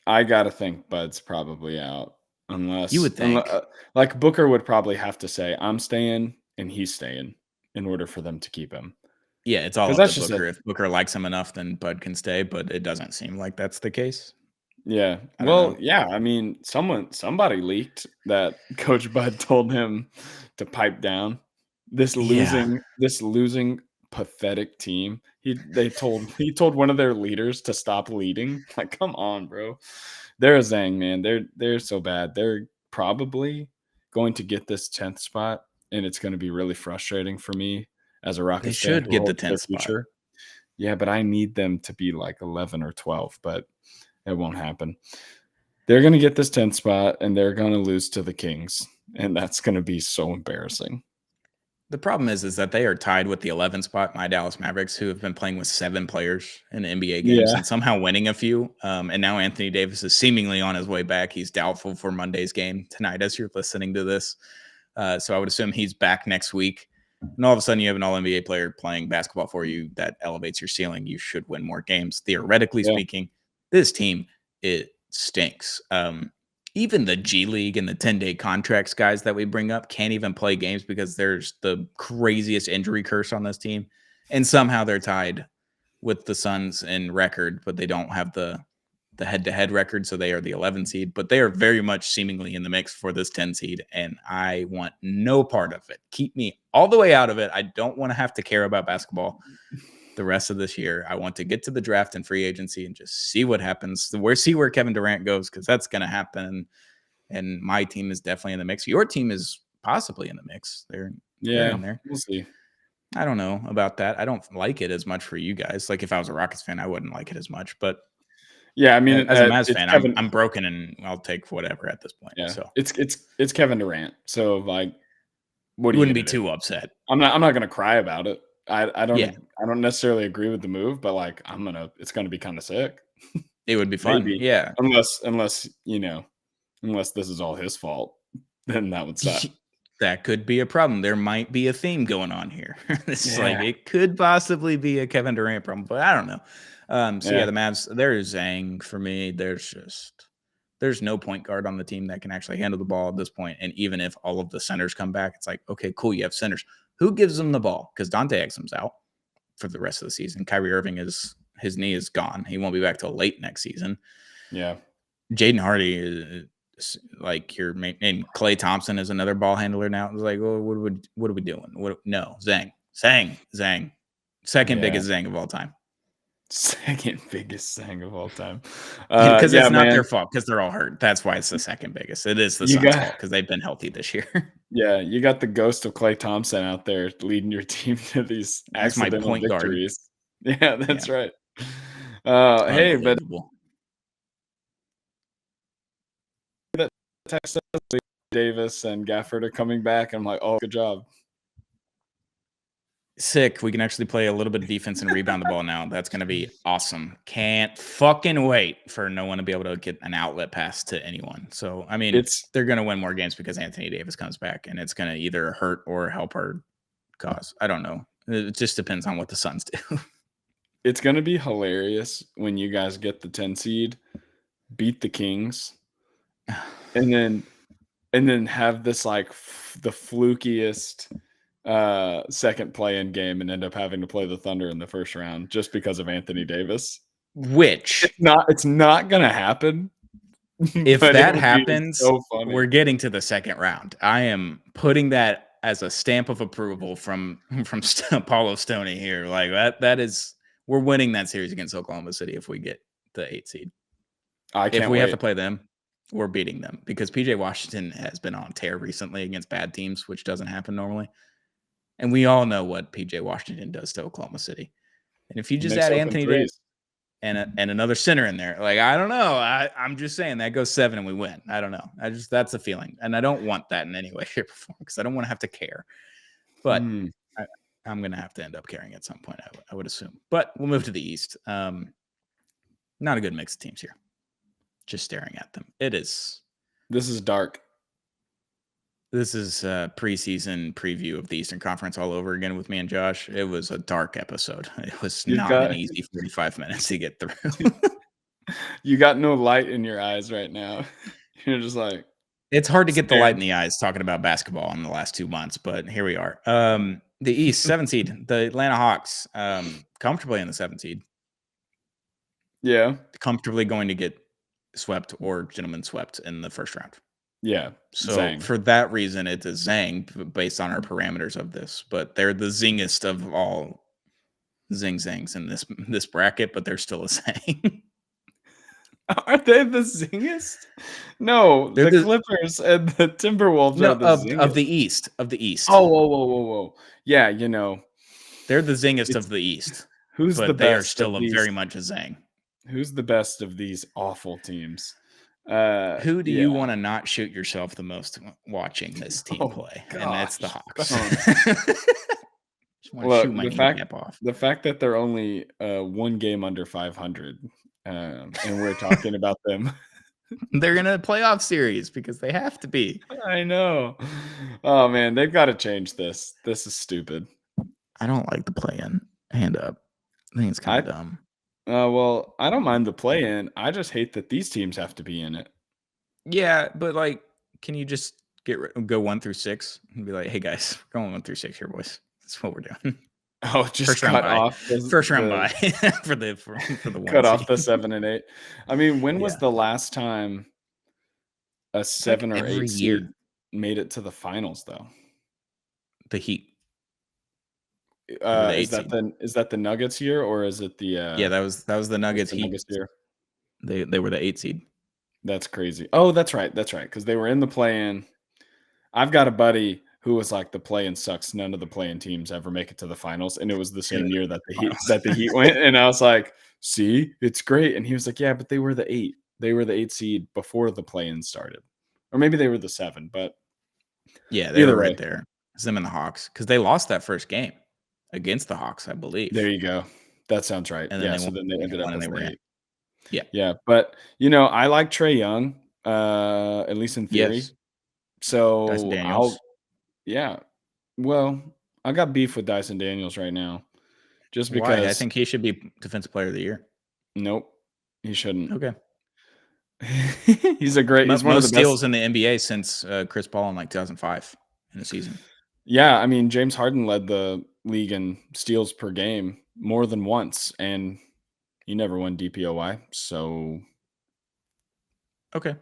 I got to think Bud's probably out. Unless you would think, like Booker would probably have to say, "I'm staying," and he's staying in order for them to keep him. Yeah, it's all up to Booker. If Booker likes him enough, then Bud can stay. But it doesn't seem like that's the case. Yeah. Well, yeah. I mean, somebody leaked that Coach Bud told him to pipe down. This losing pathetic team. He told one of their leaders to stop leading. Like, come on, bro. They're a Zang, man. They're so bad. They're probably going to get this 10th spot, and it's going to be really frustrating for me as a They Rockets fan should who get the hopes their 10th spot. future. Yeah, but I need them to be like 11 or 12, but it won't happen. They're going to get this 10th spot, and they're going to lose to the Kings, and that's going to be so embarrassing. The problem is that they are tied with the 11th spot, my Dallas Mavericks, who have been playing with 7 players in the NBA games Yeah. and somehow winning a few. And now Anthony Davis is seemingly on his way back. He's doubtful for Monday's game tonight as you're listening to this. So I would assume he's back next week. And all of a sudden, you have an all-NBA player playing basketball for you that elevates your ceiling. You should win more games. Theoretically speaking, this team, it stinks. Even the G League and the 10-day contracts guys that we bring up can't even play games because there's the craziest injury curse on this team. And somehow they're tied with the Suns in record, but they don't have the head-to-head record, so they are the 11 seed. But they are very much seemingly in the mix for this 10 seed, and I want no part of it. Keep me all the way out of it. I don't want to have to care about basketball the rest of this year. I want to get to the draft and free agency and just see what happens. See where Kevin Durant goes, because that's going to happen. And my team is definitely in the mix. Your team is possibly in the mix. They're in there. We'll see. I don't know about that. I don't like it as much for you guys. Like if I was a Rockets fan, I wouldn't like it as much. But yeah, I mean, as a Mavs fan, I'm broken and I'll take whatever at this point. Yeah, so it's Kevin Durant. So like, what you wouldn't be too upset. I'm not going to cry about it. I don't necessarily agree with the move, but like it's gonna be kind of sick. It would be fun. Maybe. Yeah. Unless this is all his fault, then that would suck. That could be a problem. There might be a theme going on here. Like it could possibly be a Kevin Durant problem, but I don't know. The Mavs, there's Zang for me. There's no point guard on the team that can actually handle the ball at this point. And even if all of the centers come back, it's like, okay, cool, you have centers. Who gives them the ball? Because Dante Exum's out for the rest of the season. Kyrie Irving his knee is gone. He won't be back till late next season. Yeah. Jaden Hardy is like your main, and Klay Thompson is another ball handler now. It's like, well, what are we doing? No, Zang. Second biggest Zang of all time. Second biggest Zang of all time. Because it's not their fault, because they're all hurt. That's why it's the second biggest. It is the Suns' fault because they've been healthy this year. Yeah, you got the ghost of Klay Thompson out there leading your team to these accidental victories. Guard. Yeah, that's right. Hey, but Texas, Davis and Gafford are coming back. I'm like, oh, good job. Sick. We can actually play a little bit of defense and rebound the ball now. That's going to be awesome. Can't fucking wait for no one to be able to get an outlet pass to anyone. So, I mean, they're going to win more games because Anthony Davis comes back, and it's going to either hurt or help our cause. I don't know. It just depends on what the Suns do. It's going to be hilarious when you guys get the 10 seed, beat the Kings, and then have this like the flukiest second play-in game and end up having to play the Thunder in the first round just because of Anthony Davis. Which it's not going to happen. If that happens, so we're getting to the second round. I am putting that as a stamp of approval from Paulo Stoney here. Like that is, we're winning that series against Oklahoma City if we get the 8 seed. If we have to play them, we're beating them because PJ Washington has been on tear recently against bad teams, which doesn't happen normally. And we all know what PJ Washington does to Oklahoma City. And if you just add Anthony Davis and another center in there, like, I don't know. I'm just saying that goes 7 and we win. I don't know. That's a feeling. And I don't want that in any way, shape, or form because I don't want to have to care. But I'm going to have to end up caring at some point, I would assume. But we'll move to the East. Not a good mix of teams here. Just staring at them. This is dark. This is a preseason preview of the Eastern Conference all over again with me and Josh. It was a dark episode. It was not an easy 45 minutes to get through. You got no light in your eyes right now. You're just like, it's hard to get the light in the eyes talking about basketball in the last 2 months, but here we are. The East, 7 seed, the Atlanta Hawks, comfortably in the 7 seed. Yeah. Comfortably going to get swept or gentlemen swept in the first round. Yeah. So Zang. for that reason, it's a Zang based on our parameters of this. But they're the zingest of all Zing Zangs in this bracket, but they're still a Zang. Are they the zingest? No, They're the the Clippers and the Timberwolves no are the of zingest. the East of the East. Oh, whoa. Yeah, They're the zingest it's of the East, who's the but they are best still of a these very much a Zang. who's the best of these awful teams? Who do Yeah. you want to not shoot yourself the most watching this team Oh play? And it's the gosh. Hawks. Don't. Just want to shoot Look, my kneecap off. the fact that they're only one game under 500, and we're talking about them. They're in a playoff series because they have to be. I know. Oh man, they've got to change this. This is stupid. I don't like the play-in. Hand up. I think it's kind I of dumb. well, I don't mind the play-in. I just hate that these teams have to be in it. Yeah, but like, can you just go 1 through 6 and be like, "Hey guys, we're going 1 through 6 here, boys. That's what we're doing." Oh, just First round cut bye. off First round bye for the one cut off seed. the 7 and 8. I mean, when was Yeah. the last time a It's like 7 or every 8 year. seed made it to the finals though? The Heat. They were the 8 seed. Is that the Nuggets year or is it the Yeah, that was the Nuggets Heat. Nuggets year? They were the 8 seed. That's crazy. Oh, that's right. Because they were in the play-in. I've got a buddy who was like, the play-in sucks. None of the play-in teams ever make it to the finals. And it was the same year that the Heat went. And I was like, see, it's great. And he was like, yeah, but they were the 8. They were the 8 seed before the play-in started. Or maybe they were the 7, but yeah, they either were way. right there. It's them and the Hawks because they lost that first game against the Hawks, I believe. There you go. That sounds right. And then Yeah, they so then they ended up as they were the in. 8. Yeah. Yeah, but, I like Trae Young, at least in theory. Yes. Dyson So Daniels. yeah. Well, I got beef with Dyson Daniels right now. Just Why? I because think he should be Defensive Player of the Year. nope, he shouldn't. Okay. He's one of the Most best steals in the NBA since Chris Paul in like 2005 in a season. Yeah, I mean, James Harden led the league in steals per game more than once, and he never won DPOY. So Okay.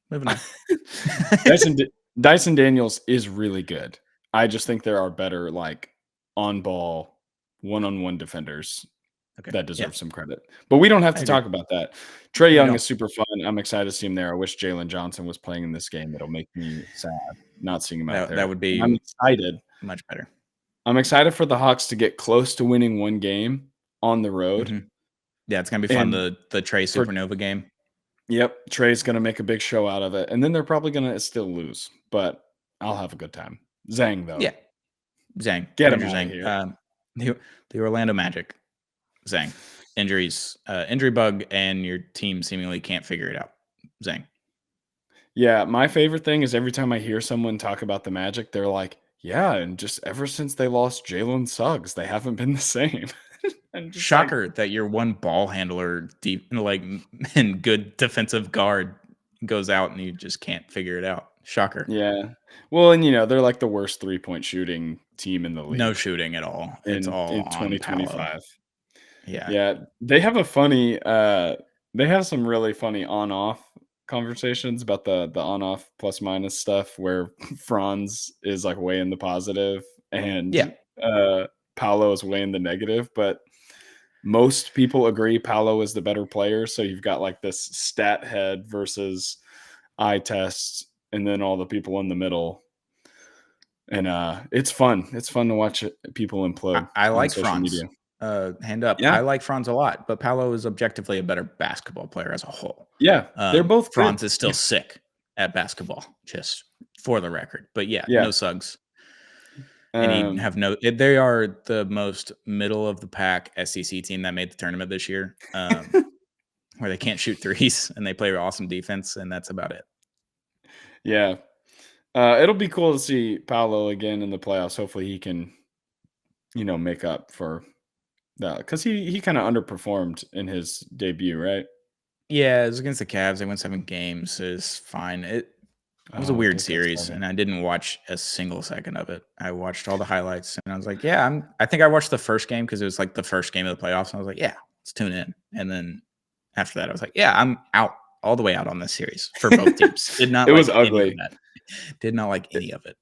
Moving on. Dyson Daniels is really good. I just think there are better like on-ball, one-on-one defenders that deserve some credit. But we don't have to talk about that. Trae Young is super fun. I'm excited to see him there. I wish Jalen Johnson was playing in this game. It'll make me sad not seeing him out there. That would be I'm excited. Much better. I'm excited for the Hawks to get close to winning one game on the road. Mm-hmm. Yeah, it's going to be fun, the Trae Supernova game. Yep, Trae's going to make a big show out of it. And then they're probably going to still lose, but I'll have a good time. Zang, though. Yeah. Zang. Get him out of here. The Orlando Magic. Zang. Injuries. Injury bug, and your team seemingly can't figure it out. Zang. Yeah, my favorite thing is every time I hear someone talk about the Magic, they're like, yeah, and just ever since they lost Jalen Suggs, they haven't been the same. Shocker that your one ball handler and good defensive guard goes out and you just can't figure it out. Shocker. Yeah. Well, and they're like the worst 3-point shooting team in the league. No shooting at all. It's all in 2025. Yeah. Yeah. They have they have some really funny on-off conversations about the on-off plus minus stuff where Franz is like way in the positive and Paolo is way in the negative, but most people agree Paolo is the better player. So you've got like this stat head versus eye test, and then all the people in the middle. And it's fun. It's fun to watch people implode. I like Franz. Hand up. Yeah. I like Franz a lot, but Paolo is objectively a better basketball player as a whole. Yeah, they're both Franz good. is still sick at basketball, just for the record. But yeah. No Suggs. And they are the most middle of the pack SEC team that made the tournament this year, where they can't shoot threes and they play awesome defense, and that's about it. Yeah. It'll be cool to see Paolo again in the playoffs. Hopefully he can, make up for that, because he kind of underperformed in his debut, right? Yeah, it was against the Cavs. They won 7 games. It's fine. It was a weird series, and I didn't watch a single second of it. I watched all the highlights, and I was like, yeah, I think I watched the first game because it was like the first game of the playoffs. And I was like, yeah, let's tune in. And then after that, I was like, yeah, I'm out. all the way out on this series for both teams. Did not It like was any ugly. of that. Did not like any of it.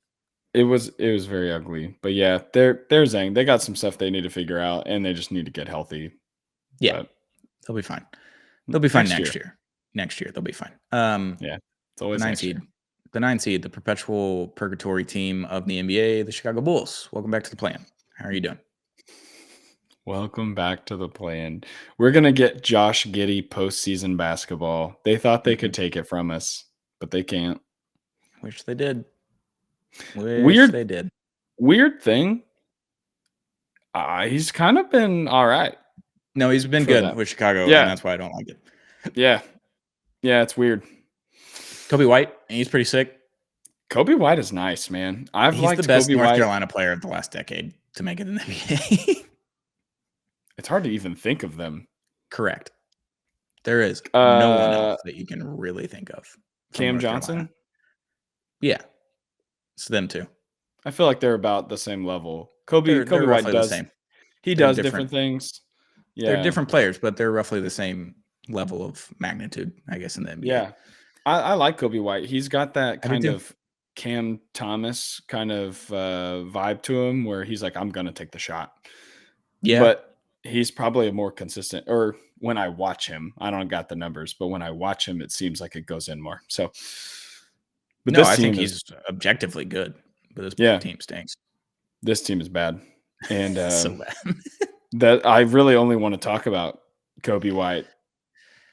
It was very ugly. But yeah, they're Zang. They got some stuff they need to figure out, and they just need to get healthy. Yeah, But they'll be fine. They'll be fine next year. Next year they'll be fine. Yeah, it's always the 9 next seed. year. The 9 seed, the perpetual purgatory team of the NBA, the Chicago Bulls. Welcome back to the plan. How are you doing? Welcome back to the plan. We're gonna get Josh Giddey postseason basketball. They thought they could take it from us, but they can't. Wish they did. Weird thing. He's kind of been all right. No, he's been good with Chicago, Yeah. and that's why I don't like it. Yeah, it's weird. Kobe White, he's pretty sick. Kobe White is nice, man. He's the best North Carolina player of the last decade to make it in the NBA. It's hard to even think of them. Correct. There is no one else that you can really think of. Cam Johnson? Yeah. It's them too. I feel like they're about the same level. Kobe White does. He does different things. Yeah. They're different players, but they're roughly the same level of magnitude, I guess, in the NBA. Yeah. I like Kobe White. He's got that kind of Cam Thomas kind of vibe to him where he's like, I'm going to take the shot. Yeah. But he's probably a more consistent, or when I watch him, I don't got the numbers, but when I watch him, it seems like it goes in more. So, but no, I think he's objectively good, but this team stinks. This team is bad. And so bad. that I really only want to talk about Kobe White.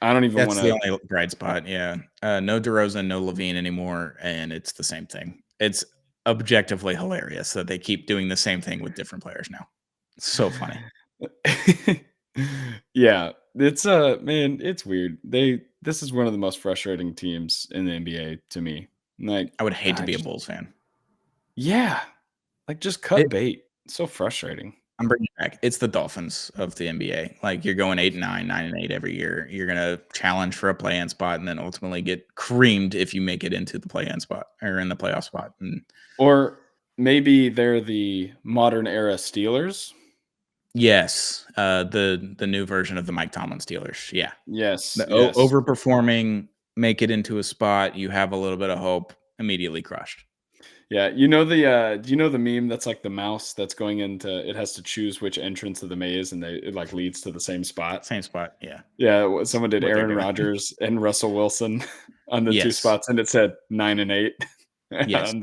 I don't even want to. That's the only bright spot. Yeah. No DeRozan, no Levine anymore. And it's the same thing. It's objectively hilarious that they keep doing the same thing with different players now. It's so funny. Yeah. It's man, it's weird. This is one of the most frustrating teams in the NBA to me. Like, I would hate to be a Bulls fan. Yeah. Like, just cut bait. It's so frustrating. I'm bringing it back. It's the Dolphins of the NBA. Like, you're going 8-9, 9-8 every year. You're going to challenge for a play-in spot and then ultimately get creamed if you make it into the play-in spot or in the playoff spot. Or maybe they're the modern era Steelers. Yes. The new version of the Mike Tomlin Steelers. Yeah. Yes. Overperforming, make it into a spot. You have a little bit of hope, immediately crushed. Yeah, do you know the meme that's like the mouse that's going into, it has to choose which entrance of the maze and it like leads to the same spot? Same spot, yeah. Yeah, someone did Aaron Rodgers and Russell Wilson on the two spots and it said 9 and 8. Yes.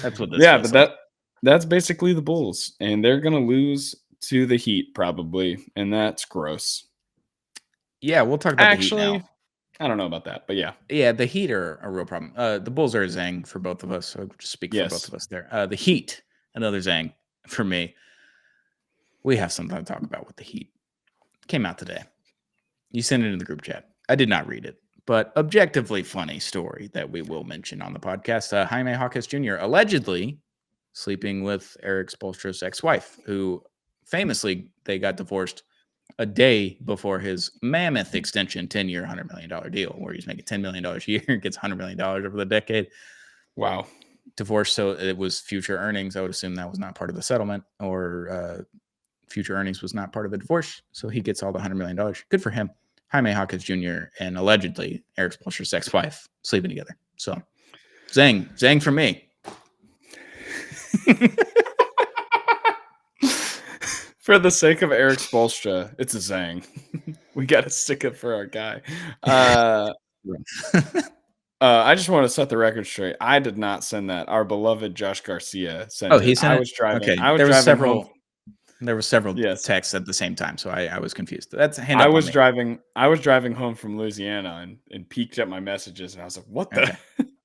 That's what this is. But that's basically the Bulls, and they're going to lose to the Heat probably, and that's gross. Yeah, we'll talk about the Heat now. I don't know about that, but yeah. Yeah, the Heat are a real problem. The Bulls are a Zang for both of us, so I'll just speak for both of us there. The Heat, another Zang for me. We have something to talk about with the Heat. Came out today. You sent it in the group chat. I did not read it, but objectively funny story that we will mention on the podcast. Jaime Jaquez Jr. allegedly sleeping with Eric Spoelstra's ex-wife, who famously they got divorced a day before his mammoth extension, 10-year, $100 million deal, where he's making $10 million a year, gets $100 million over the decade. Wow. Divorce, so it was future earnings. I would assume that was not part of the settlement, or future earnings was not part of the divorce. So he gets all the $100 million. Good for him. Jaime Jaquez Jr. and allegedly Eric Spoelstra's ex-wife sleeping together. So Zang for me. For the sake of Eric Spoelstra, it's a Zang. We got to stick it for our guy. I just want to set the record straight. I did not send that. Our beloved Josh Garcia sent it. He sent it? I was driving. Okay. I was driving home. There were several texts at the same time, so I was confused. That's a hand up I was driving home from Louisiana and peeked at my messages, and I was like, "What the?"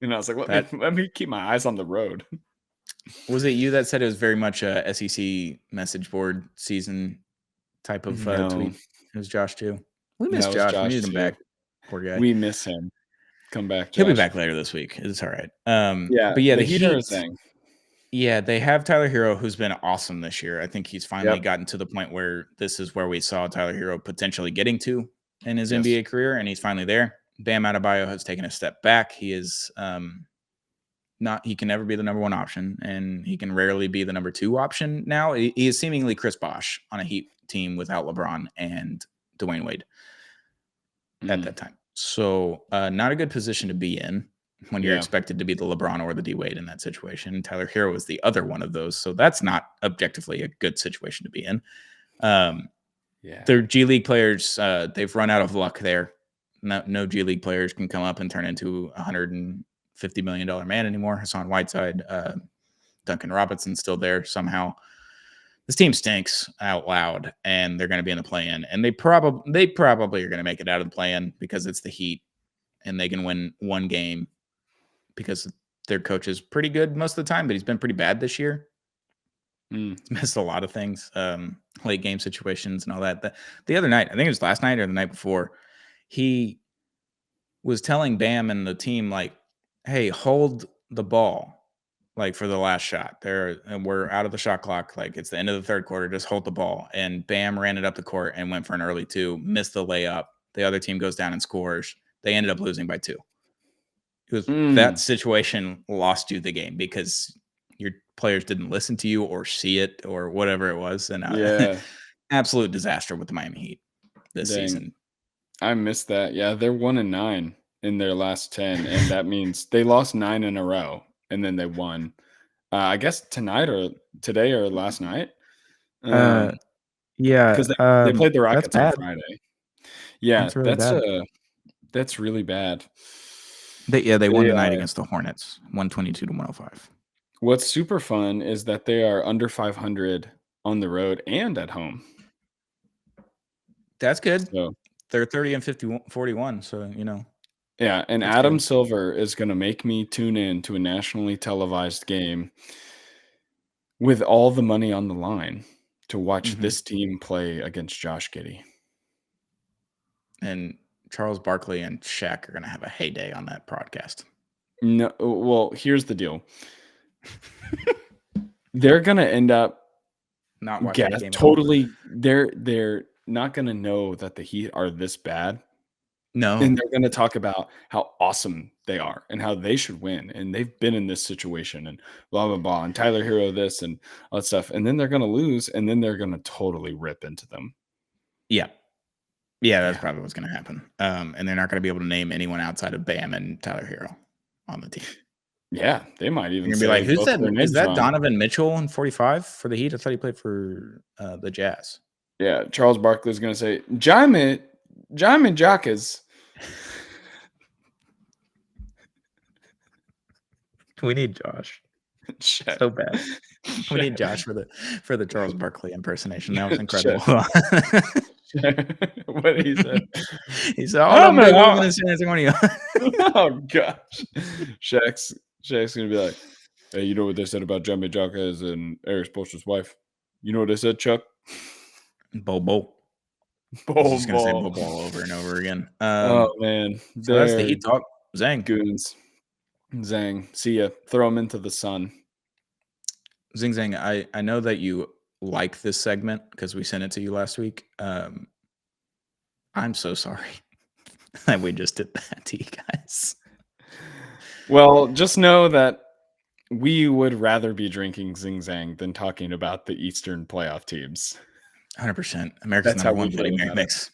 And I was like, "Let me keep my eyes on the road." Was it you that said it was very much a SEC message board season type of tweet? It was Josh too. We miss Josh. We need him back. Poor guy. We miss him. Come back, Josh. He'll be back later this week. It's all right. But yeah, the Heat are a thing. Yeah, they have Tyler Hero, who's been awesome this year. I think he's finally gotten to the point where this is where we saw Tyler Hero potentially getting to in his NBA career, and he's finally there. Bam Adebayo has taken a step back. He is he can never be the number one option, and he can rarely be the number two option now. He is seemingly Chris Bosh on a Heat team without LeBron and Dwayne Wade at that time. So not a good position to be in when you're expected to be the LeBron or the D Wade in that situation. Tyler Hero is the other one of those. So that's not objectively a good situation to be in. Their G League players, they've run out of luck there. No G League players can come up and turn into $150 million man anymore. Hassan Whiteside, Duncan Robinson's still there somehow. This team stinks out loud, and they're going to be in the play-in. And they probably are going to make it out of the play-in because it's the Heat, and they can win one game because their coach is pretty good most of the time, but he's been pretty bad this year. He's missed a lot of things, late game situations and all that. The other night, I think it was last night or the night before, he was telling Bam and the team, like, hey, hold the ball. Like for the last shot there, and we're out of the shot clock. Like it's the end of the third quarter. Just hold the ball. And Bam ran it up the court and went for an early 2, missed the layup. The other team goes down and scores. They ended up losing by 2. It was that situation lost you the game because your players didn't listen to you or see it or whatever it was. And absolute disaster with the Miami Heat this season. I missed that. Yeah, they're 1-9 in their last 10, and that means they lost 9 in a row. And then they won. I guess tonight or today or last night. Because they played the Rockets on bad. Friday. Yeah, that's really bad. That's really bad. They won tonight against the Hornets, 122-105. What's super fun is that they are under 500 on the road and at home. That's good. So, they're 30 and 41, so you know. Yeah, and Adam Silver is going to make me tune in to a nationally televised game with all the money on the line to watch this team play against Josh Giddey. And Charles Barkley and Shaq are going to have a heyday on that broadcast. No, well, here's the deal. They're going to end up not watching the game totally. They're not going to know that the Heat are this bad. No. And they're going to talk about how awesome they are and how they should win. And they've been in this situation and blah, blah, blah. And Tyler Hero this and all that stuff. And then they're going to lose. And then they're going to totally rip into them. Yeah. Yeah, that's probably what's going to happen. And they're not going to be able to name anyone outside of Bam and Tyler Hero on the team. Yeah, they might even be like, who's that? Is that Donovan Mitchell in 45 for the Heat? I thought he played for the Jazz. Yeah, Charles Barkley is going to say, Jaime Jacques. We need Josh so bad. We need Josh for the Charles Barkley impersonation. That was incredible. What did he say? He said, "Oh, I'm living in San Antonio." Oh gosh, Shaq's gonna be like, "Hey, you know what they said about Jaime Jacques and Eric Spoelstra's wife? You know what they said, Chuck? Bobo. He's just gonna say Bobo over and over again. Oh man, so that's the Heat talk. Zang goons. Zang, see ya. Throw him into the sun. Zing, I know that you like this segment because we sent it to you last week. I'm so sorry that we just did that to you guys. Well, just know that we would rather be drinking Zing Zang than talking about the Eastern playoff teams. 100%. America's number one Bloody Mary mix.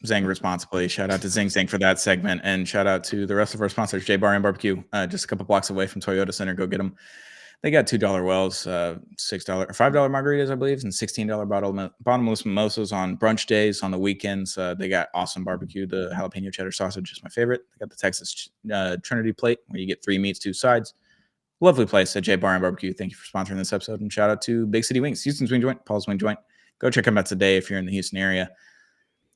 Zang responsibly. Shout out to Zing Zang for that segment, and shout out to the rest of our sponsors, J Bar and Barbecue, just a couple blocks away from Toyota Center. Go get them. They got $2 wells, $6 or $5 margaritas, I believe, and $16 bottomless mimosas on brunch days, on the weekends. They got awesome barbecue. The jalapeno cheddar sausage is my favorite. They got the Texas Trinity plate where you get 3 meats, 2 sides. Lovely place at J Bar and Barbecue. Thank you for sponsoring this episode, and shout out to Big City Wings, Houston's Wing Joint, Paul's Wing Joint. Go check them out today if you're in the Houston area.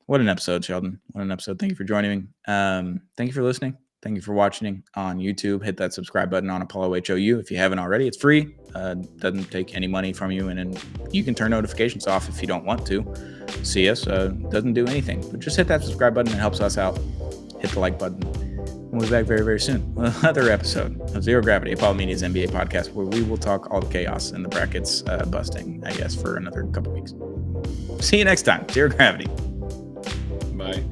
What an episode, Sheldon. What an episode. Thank you for joining me. Thank you for listening. Thank you for watching on YouTube. Hit that subscribe button on Apollo HOU if you haven't already. It's free. Doesn't take any money from you. And then you can turn notifications off if you don't want to see us. Doesn't do anything. But just hit that subscribe button. It helps us out. Hit the like button. We'll be back very, very soon with another episode of Zero Gravity, Apollo Media's NBA podcast, where we will talk all the chaos and the brackets busting, I guess, for another couple weeks. See you next time. Zero Gravity. Bye.